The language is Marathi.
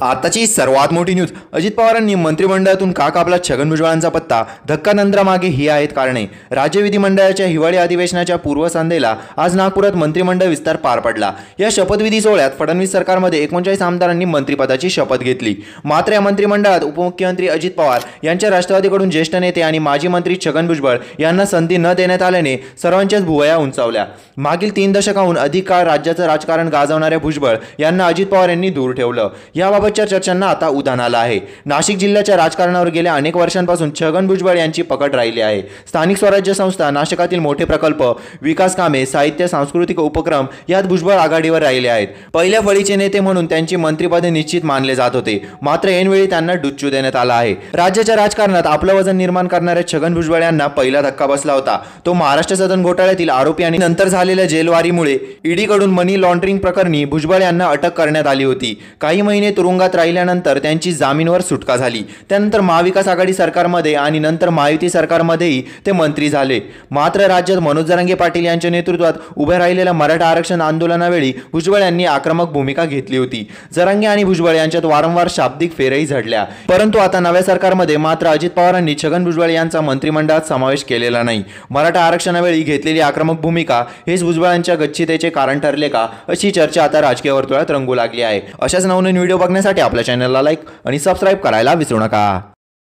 आताची सर्वात मोठी न्यूज, अजित पवारांनी मंत्रिमंडळातून का कापला छगन भुजबळांचा पत्ता, धक्कानंतरामागे ही आहेत कारणे। राज्य विधिमंडळाच्या हिवाळी अधिवेशनाच्या पूर्वसंध्येला आज नागपुरात मंत्रिमंडळ विस्तार पार पडला। या शपथविधी सोहळ्यात फडणवीस सरकारमध्ये 39 आमदारांनी मंत्रिपदाची शपथ घेतली। मात्र या मंत्रिमंडळात उपमुख्यमंत्री अजित पवार यांच्या राष्ट्रवादीकडून ज्येष्ठ नेते आणि माजी मंत्री छगन भुजबळ यांना संधी न देण्यात आल्याने सर्वांच्याच भुवया उंचावल्या। मागील 3 दशकाहून अधिक काळ राज्याचं राजकारण गाजवणाऱ्या भुजबळ यांना अजित पवार यांनी दूर ठेवलं। याबाबतच्या चर्चांना आता उधाण आलं आहे। नाशिक जिल्ह्याच्या राजकारणावर गेल्या अनेक वर्षांपासून छगन भुजबळ यांची पकड राहिली आहे। स्थानिक स्वराज्य संस्था, नाशिकातील मोठे प्रकल्प, विकास कामे, साहित्य, सांस्कृतिक उपक्रम यात भुजबळ आघाडीवर राहिले आहेत। पहिल्या फळीचे नेते म्हणून त्यांची मंत्रिपदे निश्चित मानले जात होते, मात्र ऐनवेळी त्यांना डुच्चू देण्यात आला आहे। राज्याच्या राजकारणात आपलं वजन निर्माण करणाऱ्या छगन भुजबळ यांना पहिला धक्का बसला होता, तो महाराष्ट्र सदन घोटाळ्यातील आरोपी आणि नंतर झालेल्या जेलवारीमुळे ईडीकडून मनी लॉन्ड्रिंग प्रकरणी भुजबळ यांना अटक करण्यात आली होती। काही महिने तुरुंगात राहिल्यानंतर त्यांची जामीनवर सुटका झाली। त्यानंतर महाविकास आघाडी सरकारमध्ये आणि नंतर महायुती सरकारमध्येही ते मंत्री झाले। मात्र राज्यात मनोज जरांगे पाटील यांच्या नेतृत्वात उभे राहिलेल्या मराठा आरक्षण आंदोलनावेळी भुजबळ यांनी आक्रमक भूमिका घेतली होती। जरांगे आणि भुजबळ यांच्यात वारंवार शाब्दिक फेरही झडल्या, परंतु आता नव्या सरकारमध्ये मात्र अजित पवारांनी छगन भुजबळ यांचा मंत्रिमंडळात समावेश केलेला नाही। मराठा आरक्षणावेळी घेतलेली आक्रमक भूमिका हेच भुजबळांच्या गच्छितेचे कारण ठरले का, अशी चर्चा आता राजकीय वर्तुळात रंगू लागली आहे। अशाच नवनवीन व्हिडिओ बघण्यासाठी आपल्या चॅनलला लाईक आणि सबस्क्राईब करायला विसरू नका।